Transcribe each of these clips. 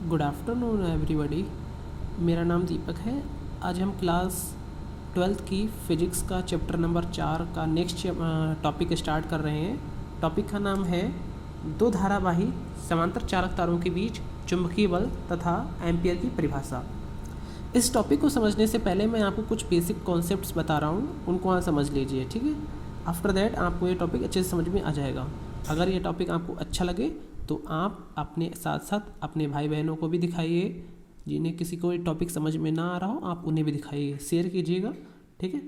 Good afternoon everybody. मेरा नाम दीपक है। आज हम क्लास 12th की फ़िज़िक्स का चैप्टर नंबर 4 का नेक्स्ट टॉपिक स्टार्ट कर रहे हैं। टॉपिक का नाम है दो धारावाही समांतर चालक तारों के बीच चुंबकीय बल तथा एम्पियर की परिभाषा। इस टॉपिक को समझने से पहले मैं आपको कुछ बेसिक कॉन्सेप्ट्स बता रहा हूँ, उनको आप समझ लीजिए, ठीक है। आफ्टर दैट आपको ये टॉपिक अच्छे से समझ में आ जाएगा। अगर ये टॉपिक आपको अच्छा लगे तो आप अपने साथ साथ अपने भाई बहनों को भी दिखाइए, जिन्हें किसी को ये टॉपिक समझ में ना आ रहा हो आप उन्हें भी दिखाइए, शेयर कीजिएगा, ठीक है।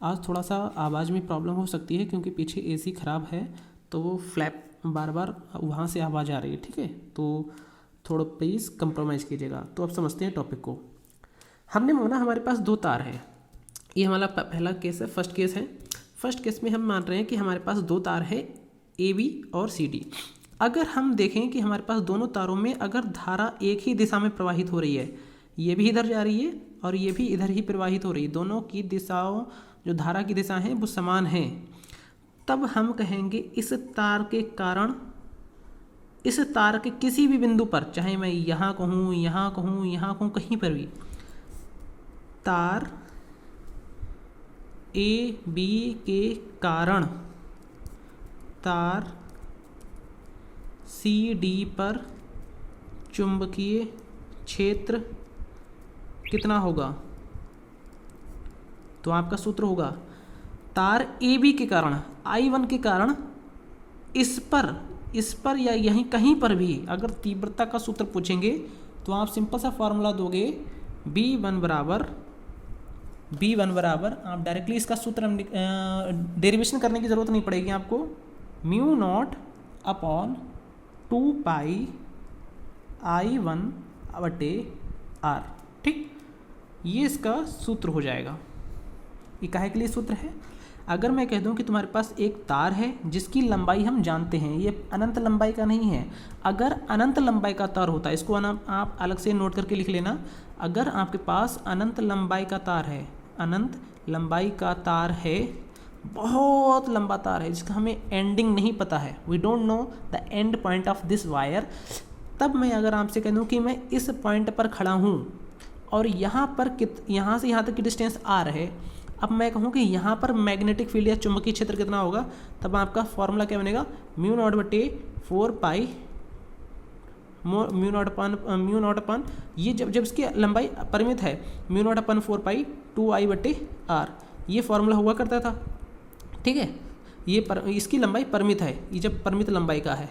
आज थोड़ा सा आवाज़ में प्रॉब्लम हो सकती है क्योंकि पीछे एसी ख़राब है, तो वो फ्लैप बार बार वहाँ से आवाज़ आ रही है, ठीक है। तो थोड़ा प्लीज़ कंप्रोमाइज़ कीजिएगा। तो अब समझते हैं टॉपिक को। हमने माना हमारे पास दो तार हैं। ये हमारा पहला केस है, फर्स्ट केस है। फर्स्ट केस में हम मान रहे हैं कि हमारे पास दो तार है AB और CD। अगर हम देखें कि हमारे पास दोनों तारों में अगर धारा एक ही दिशा में प्रवाहित हो रही है, ये भी इधर जा रही है और ये भी इधर ही प्रवाहित हो रही है, दोनों की दिशाओं जो धारा की दिशा हैं वो समान हैं, तब हम कहेंगे इस तार के कारण इस तार के किसी भी बिंदु पर, चाहे मैं यहाँ कहूँ, यहाँ कहूँ, यहाँ कहूँ, कहीं पर भी, तार AB के कारण तार CD पर चुंबकीय क्षेत्र कितना होगा? तो आपका सूत्र होगा तार AB के कारण, I1 के कारण इस पर या यहीं कहीं पर भी अगर तीव्रता का सूत्र पूछेंगे तो आप सिंपल सा फॉर्मूला दोगे B1 बराबर आप डायरेक्टली इसका सूत्र डेरिवेशन करने की ज़रूरत नहीं पड़ेगी आपको, म्यू नॉट अपॉन 2 पाई I1/R, ठीक। ये इसका सूत्र हो जाएगा। ये काहे के लिए सूत्र है? अगर मैं कह दूं कि तुम्हारे पास एक तार है जिसकी लंबाई हम जानते हैं, ये अनंत लंबाई का नहीं है। अगर अनंत लंबाई का तार होता है, इसको आप अलग से नोट करके लिख लेना। अगर आपके पास अनंत लंबाई का तार है, अनंत लंबाई का तार है, बहुत लंबा तार है जिसका हमें एंडिंग नहीं पता है, we don't know the end point of this wire, तब मैं अगर आपसे कह दूं कि मैं इस पॉइंट पर खड़ा हूं और यहाँ से यहाँ तक की डिस्टेंस R है, अब मैं कहूँ कि यहाँ पर मैग्नेटिक फील्ड या चुंबकीय क्षेत्र कितना होगा, तब आपका फॉर्मूला क्या बनेगा, म्यू नॉट अपन ये जब इसकी लंबाई परिमित है, म्यू नॉट अपन 4 पाई 2I/R, ये फॉर्मूला हुआ करता था, ठीक है। इसकी लंबाई परिमित है, ये जब परिमित लंबाई का है,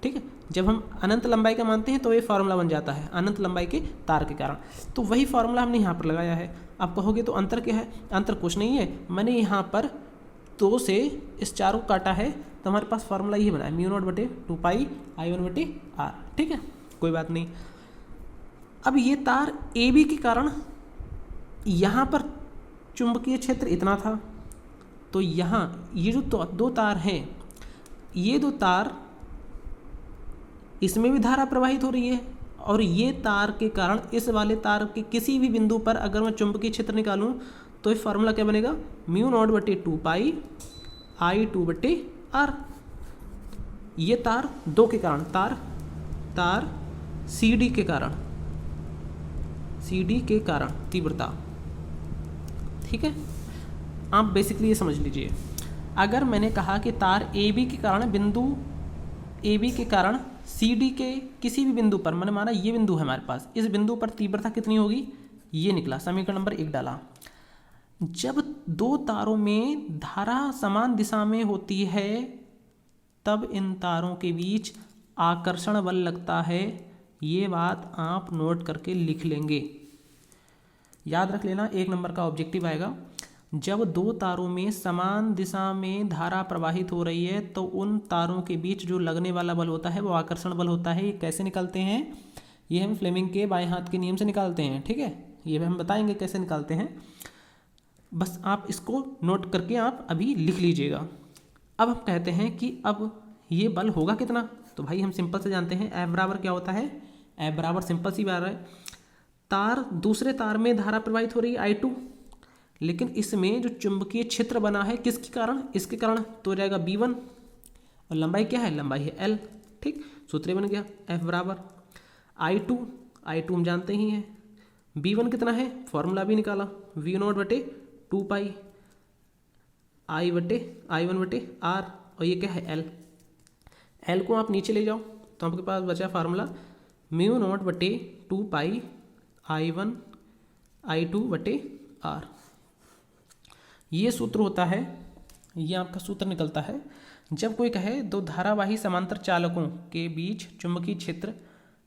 ठीक है। जब हम अनंत लंबाई का मानते हैं तो ये फार्मूला बन जाता है अनंत लंबाई के तार के कारण। तो वही फार्मूला हमने यहाँ पर लगाया है। आप कहोगे तो अंतर क्या है? अंतर कुछ नहीं है, मैंने यहाँ पर 2 से इस 4 को काटा है तो हमारे पास फार्मूला यही बना है, म्यू नॉट बटे 2 पाई I1/R, ठीक है, कोई बात नहीं। अब ये तार AB के कारण यहाँ पर चुंबकीय क्षेत्र इतना था, तो यहाँ ये जो दो तार हैं, ये दो तार, इसमें भी धारा प्रवाहित हो रही है और ये तार के कारण इस वाले तार के किसी भी बिंदु पर अगर मैं चुंबकीय क्षेत्र निकालूं तो ये फार्मूला क्या बनेगा, म्यू नॉट बटे 2 पाई I2/R। ये तार दो के कारण, तार CD के कारण तीव्रता, ठीक है। आप बेसिकली ये समझ लीजिए, अगर मैंने कहा कि तार AB के कारण बिंदु AB के कारण CD के किसी भी बिंदु पर, मैंने माना ये बिंदु है हमारे पास, इस बिंदु पर तीव्रता कितनी होगी, ये निकला, समीकरण नंबर 1 डाला। जब दो तारों में धारा समान दिशा में होती है तब इन तारों के बीच आकर्षण बल लगता है। ये बात आप नोट करके लिख लेंगे, याद रख लेना, 1 नंबर का ऑब्जेक्टिव आएगा। जब दो तारों में समान दिशा में धारा प्रवाहित हो रही है तो उन तारों के बीच जो लगने वाला बल होता है वो आकर्षण बल होता है। ये कैसे निकालते हैं? ये हम फ्लेमिंग के बाएं हाथ के नियम से निकालते हैं, ठीक है। ये हम बताएंगे कैसे निकालते हैं, बस आप इसको नोट करके आप अभी लिख लीजिएगा। अब हम कहते हैं कि अब ये बल होगा कितना, तो भाई हम सिंपल से जानते हैं F बराबर क्या होता है। F बराबर सिंपल सी बात है, तार दूसरे तार में धारा प्रवाहित हो रही है I2, लेकिन इसमें जो चुंबकीय क्षेत्र बना है किसके कारण, इसके कारण, तो हो जाएगा B1 और लंबाई क्या है, लंबाई है L, ठीक। सूत्र बन गया F बराबर I2 I2 हम जानते ही हैं। V1 कितना है, फॉर्मूला भी निकाला, V0/2 I1/R, और ये क्या है, L को आप नीचे ले जाओ तो आपके पास बचा फार्मूला μ0/2 I1I2/R। ये सूत्र होता है, ये आपका सूत्र निकलता है जब कोई कहे दो धारावाही समांतर चालकों के बीच चुंबकीय क्षेत्र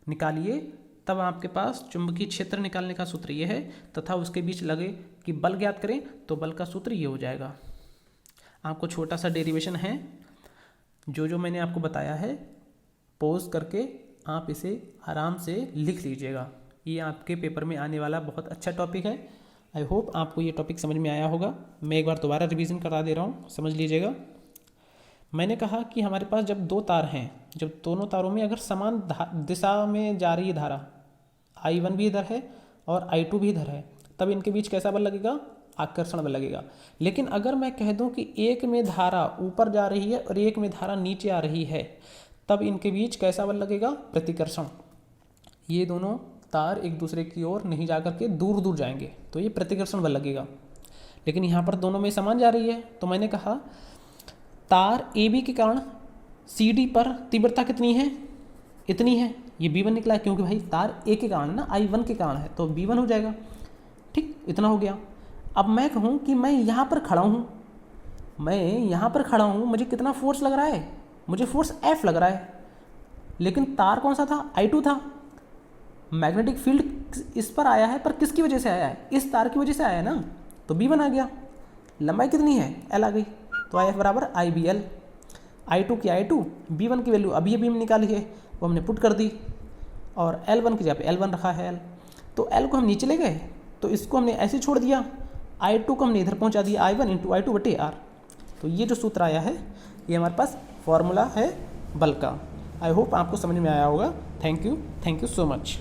निकालिए, तब आपके पास चुंबकीय क्षेत्र निकालने का सूत्र ये है, तथा उसके बीच लगे कि बल ज्ञात करें तो बल का सूत्र ये हो जाएगा। आपको छोटा सा डेरिवेशन है, जो मैंने आपको बताया है पॉज करके आप इसे आराम से लिख लीजिएगा। ये आपके पेपर में आने वाला बहुत अच्छा टॉपिक है। आई होप आपको ये टॉपिक समझ में आया होगा। मैं एक बार दोबारा रिवीजन करा दे रहा हूँ, समझ लीजिएगा। मैंने कहा कि हमारे पास जब दो तार हैं, जब दोनों तारों में अगर समान दिशा में जा रही है धारा, I1 भी इधर है और I2 भी इधर है, तब इनके बीच कैसा बल लगेगा, आकर्षण बल लगेगा। लेकिन अगर मैं कह दूं कि एक में धारा ऊपर जा रही है और एक में धारा नीचे आ रही है, तब इनके बीच कैसा बल लगेगा, प्रतिकर्षण। ये दोनों तार एक दूसरे की ओर नहीं जा करके दूर दूर जाएंगे, तो ये प्रतिकर्षण बल लगेगा। लेकिन यहाँ पर दोनों में समान जा रही है, तो मैंने कहा तार AB के कारण CD पर तीव्रता कितनी है, इतनी है। ये B1 निकला है क्योंकि भाई तार A के कारण ना, I1 के कारण है, तो B1 हो जाएगा। ठीक, इतना हो गया। अब मैं कहूँ कि मैं यहाँ पर खड़ा हूँ, मुझे कितना फोर्स लग रहा है, मुझे फोर्स F लग रहा है। लेकिन तार कौन सा था, I2 था। मैग्नेटिक फील्ड इस पर आया है, पर किसकी वजह से आया है, इस तार की वजह से आया है ना, तो B1 आ गया। लंबाई कितनी है, L आ गई, तो IF बराबर IBL। I2 की I2, B1 की वैल्यू अभी हमने निकाली है, वो हमने पुट कर दी, और L1 की जगह पे L1 रखा है L। तो L को हम नीचे ले गए, तो इसको हमने ऐसे छोड़ दिया, I2 को हमने इधर पहुंचा दिया, I1 × I2/R। तो ये जो सूत्र आया है, ये हमारे पास फॉर्मूला है बल का। आई होप आपको समझ में आया होगा। Thank you so much.